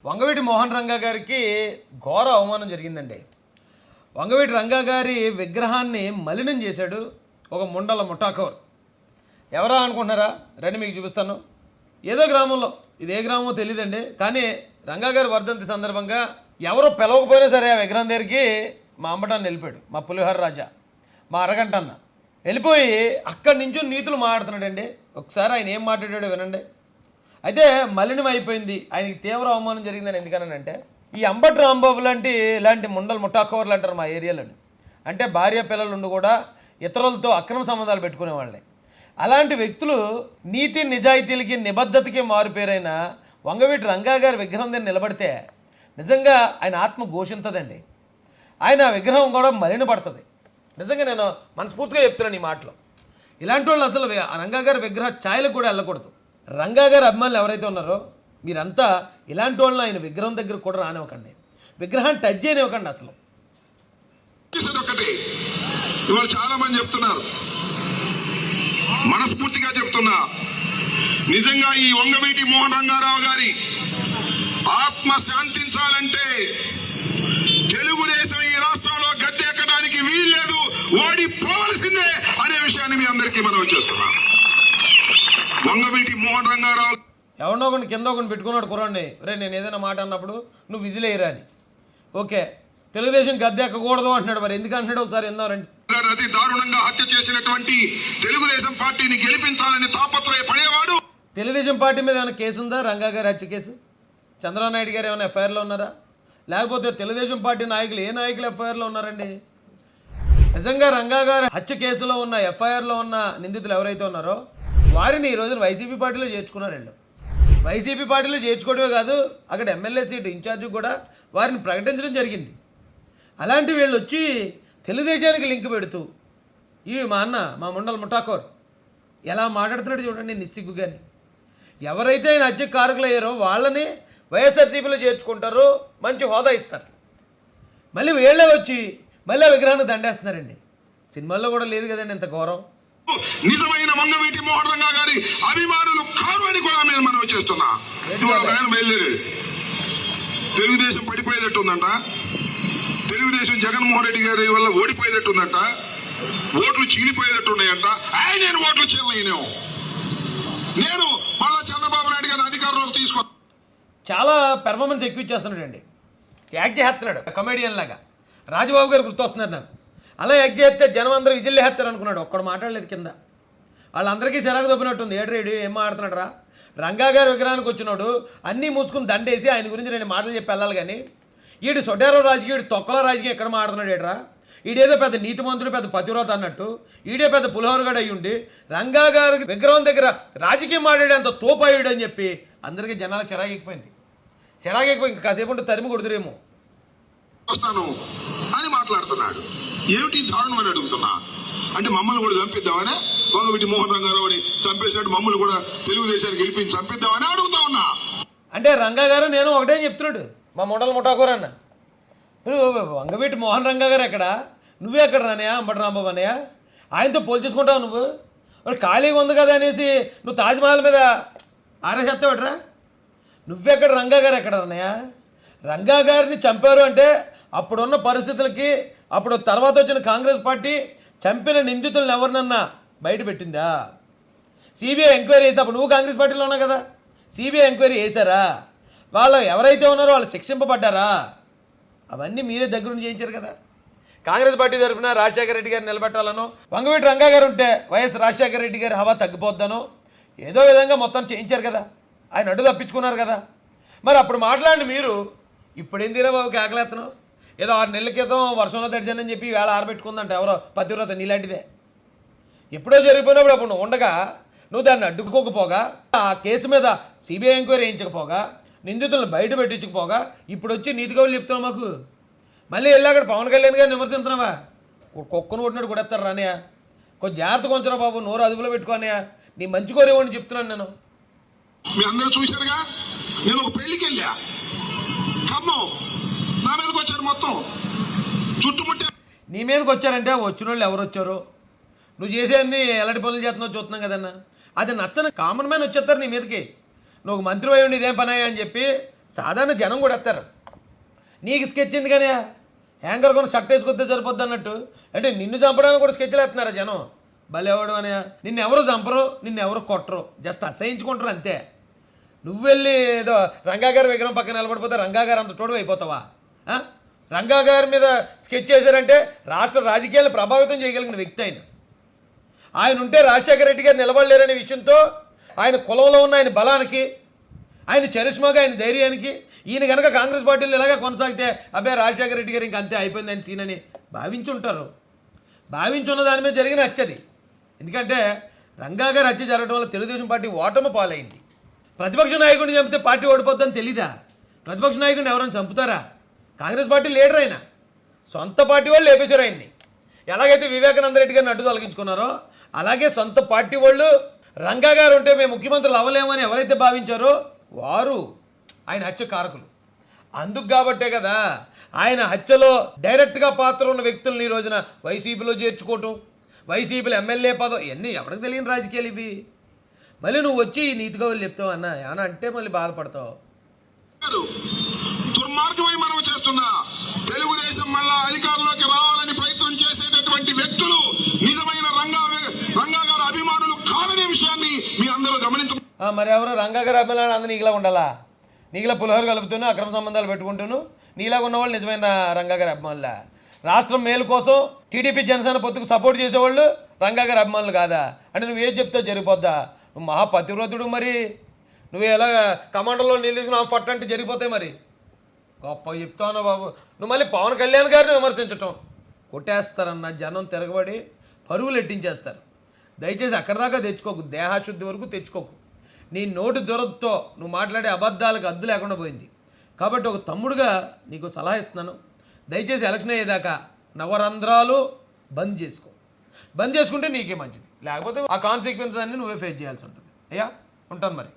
వంగవీటి మోహన్ రంగా గారికి ఘోర అవమానం జరిగిందండి. వంగవీటి రంగా గారి విగ్రహాన్ని మలినం చేశాడు ఒక ముండల ముఠాకోర్. ఎవరా అనుకుంటున్నారా? రండి మీకు చూపిస్తాను. ఏదో గ్రామంలో, ఇది ఏ గ్రామమో తెలియదండి, కానీ రంగా గారి వర్ధంతి సందర్భంగా ఎవరో పిలవకపోయినా సరే ఆ విగ్రహం దగ్గరికి మా అంబటాన్ని వెళ్ళిపోయాడు, మా పులిహోర రాజా, మా అరగంట అన్న వెళ్ళిపోయి అక్కడి నుంచి నీతులు మాట్లాడుతున్నాడండి. ఒకసారి ఆయన ఏం మాట్లాడాడో వినండి. అయితే మలినం అయిపోయింది, ఆయనకి తీవ్ర అవమానం జరిగిందని ఎందుకనంటే, ఈ అంబటి రాంబాబు ఇలాంటి ముండలు ముఠాకోవర్లు అంటారు మా ఏరియాలోని. అంటే భార్య పిల్లలు ఉండి కూడా ఇతరులతో అక్రమ సంబంధాలు పెట్టుకునేవాళ్ళని. అలాంటి వ్యక్తులు నీతి నిజాయితీలకి నిబద్ధతకి మారుపేరైన వంగవీటి రంగా గారి విగ్రహం దగ్గర నిలబడితే నిజంగా ఆయన ఆత్మ ఘోషింతదండి. ఆయన విగ్రహం కూడా మలినపడుతుంది. నిజంగా నేను మనస్ఫూర్తిగా చెప్తున్నాను ఈ మాటలో. ఇలాంటి వాళ్ళు అసలు రంగా గారి విగ్రహ ఛాయలకు కూడా వెళ్ళకూడదు. రంగా గారి అభిమానులు ఎవరైతే ఉన్నారో మీరంతా ఇలాంటి వాళ్ళని ఆయన విగ్రహం దగ్గర కూడా రానివ్వకండి, విగ్రహాన్ని టచ్ చేయనివ్వకండి అసలు. ఒకటి ఇవాళ చాలా మంది చెప్తున్నారు, మనస్ఫూర్తిగా చెప్తున్నా, నిజంగా ఈ వంగవీటి మోహన్ రంగారావు గారి ఆత్మ శాంతించాలంటే తెలుగుదేశం ఈ రాష్ట్రంలో గద్దెక్కడానికి వీల్లేదు, ఓడిపోవలసిందే అనే విషయాన్ని మీ అందరికీ మనం చెప్తున్నా. వంగవీటి మోహన్ రంగారావు ఎవరినో ఒకటి కింద ఒకటి పెట్టుకున్నాడు కుర్రాడిని, రే నేను ఏదైనా మాట అన్నప్పుడు నువ్వు విజిల్ వేయరా అని. ఓకే, తెలుగుదేశం గద్దె ఎక్కకూడదు అంటున్నాడు, మరి ఎందుకు అంటున్నాడు ఒకసారి ఎందారండి. అతి దారుణంగా హత్య చేసినటువంటి తెలుగుదేశం పార్టీని గెలిపించాలని తాపత్రయపడేవాడు. తెలుగుదేశం పార్టీ మీద ఏమైనా కేసు ఉందా? రంగా గారి హత్య కేసు చంద్రబాబు నాయుడు గారు ఏమైనా ఎఫ్ఐఆర్లో ఉన్నారా? లేకపోతే తెలుగుదేశం పార్టీ నాయకులు ఏ నాయకులు ఎఫ్ఐఆర్లో ఉన్నారండి? నిజంగా రంగా గారి హత్య కేసులో ఉన్న ఎఫ్ఐఆర్లో ఉన్న నిందితులు ఎవరైతే ఉన్నారో వారిని ఈ రోజున వైసీపీ పార్టీలో చేర్చుకున్నారండి. వైసీపీ పార్టీలో చేర్చుకోవడమే కాదు, అక్కడ ఎమ్మెల్యే సీటు ఇన్ఛార్జ్ కూడా వారిని ప్రకటించడం జరిగింది. అలాంటి వీళ్ళు వచ్చి తెలుగుదేశానికి లింక్ పెడుతూ మా అన్న మా ముండల ముఠాకోర్ ఎలా మాట్లాడుతున్నాడు చూడండి నిస్సిగ్గుగాని. ఎవరైతే ఆయన హత్యకు కారకులయ్యారో వాళ్ళని వైఎస్ఆర్సీపీలో చేర్చుకుంటారో మంచి హోదా ఇస్తారు, మళ్ళీ వీళ్ళే వచ్చి మళ్ళీ ఆ విగ్రహాన్ని దండేస్తున్నారండి. సినిమాల్లో కూడా లేదు కదండి ఇంత ఘోరం. నిజమైన వంగవీటి మోహన్ రంగా గారి అభిమానులు కారు అని కూడా నేను మనం చేస్తున్నా. బయలుదేరాడు, తెలుగుదేశం పడిపోయేటట్టుందంట, తెలుగుదేశం జగన్మోహన్ రెడ్డి గారి వల్ల ఓడిపోయేటట్టుందంట, ఓట్లు చీలిపోయేటట్టున్నాయంట. నేను ఓట్లు చేయలేను, నేను మళ్ళా చంద్రబాబు నాయుడు గారిని అధికారంలోకి తీసుకో. చాలా పెర్ఫార్మెన్స్ ఎక్కువ ఇచ్చేస్తున్నాడండి, యాక్ట్ చేస్తున్నాడు కమెడియన్ లాగా. రాజబాబు గారు గుర్తొస్తున్నారు నాకు. అలా యాక్ట్ చేస్తే జనం అందరూ విజిల్ వేస్తారు అనుకున్నాడు, ఒక్కడు మాట్లాడలేదు కింద. వాళ్ళందరికీ చిరాకు దొబ్బినట్టుంది. ఏడ్రేడు ఏం మాట్లాడుతున్నాడు రా? రంగా గారి విగ్రహానికి వచ్చినాడు అన్నీ మూసుకుని దండేసి ఆయన గురించి నేను మాటలు చెప్పి వెళ్ళాలి, కానీ వీడు సొడ్డారో రాజకీయ, వీడు తొక్కల రాజకీయం ఎక్కడ మాట్లాడుతున్నాడు ఏడ్రా? ఈడేదో పెద్ద నీతిమంతుడు, పెద్ద పతివ్రత అన్నట్టు ఈడే పెద్ద పులిహోరగాడు అయ్యుండి రంగా గారి విగ్రహం దగ్గర రాజకీయం మాట్లాడేంత తోపాయుడు అని చెప్పి అందరికీ జనాలకు చిరాకెక్కిపోయింది. చిరాకెక్కిపోయి కాసేపు ఉంటే తరిమి కొడుతురేమో వస్తాను అని మాట్లాడుతున్నాడు. ఏమిటి దారుణం అని అడుగుతున్నా. అంటే మమ్మల్ని కూడా చంపిద్దామనే, వంగవీటి మోహన్ రంగారావుని చంపేసినట్టు మమ్మల్ని కూడా తెలుగుదేశానికి గెలిపించి చంపిద్దామని అడుగుతా ఉన్నా. అంటే రంగా గారు నేను ఒకటే చెప్తున్నాడు, మా ముండల ముఠాకూర అన్న. వంగవీటి మోహన్ రంగా గారు ఎక్కడ, నువ్వే ఎక్కడ రానయా? అంబటి రాంబాబు అన్నయ్య ఆయనతో పోల్చేసుకుంటావు నువ్వు. వాడు ఖాళీగా ఉంది కదా అనేసి నువ్వు తాజ్మహల్ మీద ఆరేసేస్తావట్రా? నువ్వెక్కడ, రంగా గారు ఎక్కడ అన్నయ్య? రంగా గారిని చంపారు అంటే అప్పుడున్న పరిస్థితులకి, అప్పుడు తర్వాత వచ్చిన కాంగ్రెస్ పార్టీ చంపిన నిందితులను ఎవరినన్నా బయట పెట్టిందా? సిబిఐ ఎంక్వైరీ చేసినప్పుడు నువ్వు కాంగ్రెస్ పార్టీలో ఉన్నావు కదా, సిబిఐ ఎంక్వైరీ చేశారా? వాళ్ళు ఎవరైతే ఉన్నారో వాళ్ళు శిక్షింపబడ్డారా? అవన్నీ మీరే దగ్గరుండి చేయించారు కదా. కాంగ్రెస్ పార్టీ తరఫున రాజశేఖర రెడ్డి గారిని నిలబెట్టాలనో, వంగవీటి రంగా గారు ఉంటే వైఎస్ రాజశేఖర రెడ్డి గారి హవా తగ్గిపోద్దనో ఏదో విధంగా మొత్తం చేయించారు కదా, ఆయన అడ్డు తప్పించుకున్నారు కదా. మరి అప్పుడు మాట్లాడి మీరు ఇప్పుడు ఏందిరా బాబు కేకలేస్తున్నావు? ఏదో 6 నెలల క్రితం వర్షంలో తడిచానని చెప్పి వేళ ఆరబెట్టుకుందంట ఎవరో పతివ్రత నీలాంటిదే. ఎప్పుడో జరిగిపోయినప్పుడు అప్పుడు నువ్వు ఉండగా నువ్వు దాన్ని అడ్డుకోకపోగా, ఆ కేసు మీద సిబిఐ ఎంక్వైరీ వేయించకపోగా, నిందితులను బయట పెట్టించకపోగా ఇప్పుడు వచ్చి నీతి కవులు చెప్తున్నావు మాకు. మళ్ళీ వెళ్ళి అక్కడ పవన్ కళ్యాణ్ గారిని విమర్శిస్తున్నావా? కుక్కను కొట్టినట్టు కొడేస్తారు రానయ్య, కొంచెం జాగ్రత్త కొంచెం బాబు, నోరు అదుపులో పెట్టుకోనయ్యా, నీ మంచి కోరేవాడిని చెప్తున్నాను నేను. మీ అందరూ చూశారుగా, నేను ఒక పెళ్లికి వెళ్ళా, ఖమ్మం నా మీదకి వచ్చారు, మొత్తం చుట్టుముట్టారు. నీ మీదకి వచ్చారంటే వచ్చిన వాళ్ళు ఎవరు వచ్చారు? నువ్వు చేసేవన్నీ ఎలాంటి పనులు చేస్తున్నావు చూస్తున్నాం కదన్నా. అది నచ్చని కామన్ మ్యాన్ వచ్చేస్తారు నీ మీదకి. నువ్వు మంత్రి అయ్యండి ఇదేం పని అని చెప్పి సాధారణ జనం కూడా ఎత్తారు. నీకు స్కెచ్ ఎందుకనే హ్యాంగర్ కొని షర్ట్ వేసుకొస్తే సరిపోద్ది అన్నట్టు, అంటే నిన్ను చంపడానికి కూడా స్కెచ్లు వేస్తున్నారా జనం? భలేవాడు అనే నిన్ను ఎవరు చంపరు, నిన్ను ఎవరు కొట్టరు, జస్ట్ అసహించుకుంటారు అంతే. నువ్వు వెళ్ళి ఏదో రంగా గారి విగ్రహం పక్కన నిలబడిపోతే రంగా గారు అంత తోడు అయిపోతావా? రంగా గారి మీద స్కెచ్ చేశారంటే రాష్ట్ర రాజకీయాలను ప్రభావితం చేయగలిగిన వ్యక్తి ఆయన ఉంటే రాజశేఖర రెడ్డి గారు నిలబడలేరనే విషయంతో ఆయన కులంలో ఉన్న ఆయన బలానికి, ఆయన చరిష్మాగా, ఆయన ధైర్యానికి ఈయన కనుక కాంగ్రెస్ పార్టీలు ఇలాగే కొనసాగితే అబ్బాయి రాజశేఖర రెడ్డి గారు ఇంక అంతే అయిపోయింది ఆయన సీన్ అని భావించుంటారు. భావించున్న దాని మీద జరిగిన హత్యది. ఎందుకంటే రంగా గారి హత్య జరగడం వల్ల తెలుగుదేశం పార్టీ ఓటమి పాలైంది. ప్రతిపక్ష నాయకుడిని చంపితే పార్టీ ఓడిపోద్దని తెలీదా? ప్రతిపక్ష నాయకుడిని ఎవరైనా చంపుతారా? కాంగ్రెస్ పార్టీ లీడర్ అయినా సొంత పార్టీ వాళ్ళు లేపేశారు ఆయన్ని. ఎలాగైతే వివేకానంద రెడ్డి గారిని అడ్డు తొలగించుకున్నారో అలాగే సొంత పార్టీ వాళ్ళు రంగా గారు ఉంటే మేము ముఖ్యమంత్రులు అవ్వలేమని ఎవరైతే భావించారో వారు ఆయన హత్య కారకులు. అందుకు కాబట్టే కదా ఆయన హత్యలో డైరెక్ట్గా పాత్ర ఉన్న వ్యక్తులను ఈ రోజున వైసీపీలో చేర్చుకోవటం, వైసీపీలో ఎమ్మెల్యే పదం, ఇవన్నీ ఎవరికి తెలియని రాజకీయాలు ఇవి. మళ్ళీ నువ్వు వచ్చి నీతిగా వాళ్ళు చెప్తావు అన్న ఏమన్నా అంటే మళ్ళీ బాధపడతావు. దుర్మార్గమని మనం చేస్తున్నా తెలుగుదేశం మళ్ళా అధికారంలోకి రావాలని ప్రయత్నం చేసేటటువంటి వ్యక్తులు నిజమైన రంగా గారి అభిమానులు కాదనే విషయాన్ని మీ అందరూ గమనించ. మరి ఎవరు రంగా గారి అభిమానులు అందరూ నీకులా ఉండాలా? నీకులా పులిహోర కలుపుతూను అక్రమ సంబంధాలు పెట్టుకుంటూను నీలాగా ఉన్నవాళ్ళు నిజమైన రంగా గారి అభిమానులా? రాష్ట్రం మేలు కోసం టీడీపీ జనసేన పొత్తుకు సపోర్ట్ చేసేవాళ్ళు రంగా గారి అభిమానులు కాదా? అంటే నువ్వు ఏం చెప్తావు జరిగిపోద్దా? నువ్వు మహాపతివ్రతుడు, మరి నువ్వు ఎలా కమాండర్లో నిలిచిన ఫట్ అంటే జరిగిపోతాయి. మరి గొప్ప చెప్తావు బాబు. నువ్వు మళ్ళీ పవన్ కళ్యాణ్ గారిని విమర్శించటం, కొట్టేస్తారన్న జనం తిరగబడి పరువులు ఎట్టించేస్తారు. దయచేసి అక్కడి దాకా తెచ్చుకోకు, దేహాశుద్ధి వరకు తెచ్చుకోకు. నీ నోటి దురదతో నువ్వు మాట్లాడే అబద్ధాలకు అద్దు లేకుండా పోయింది. కాబట్టి ఒక తమ్ముడుగా నీకు సలహా ఇస్తున్నాను, దయచేసి ఎలక్షన్ అయ్యేదాకా నవరంధ్రాలు బంద్ చేసుకో. బంద్ చేసుకుంటే నీకే మంచిది, లేకపోతే ఆ కాన్సిక్వెన్స్ అన్నీ నువ్వే ఫేస్ చేయాల్సి ఉంటుంది. అయ్యా ఉంటాను మరి.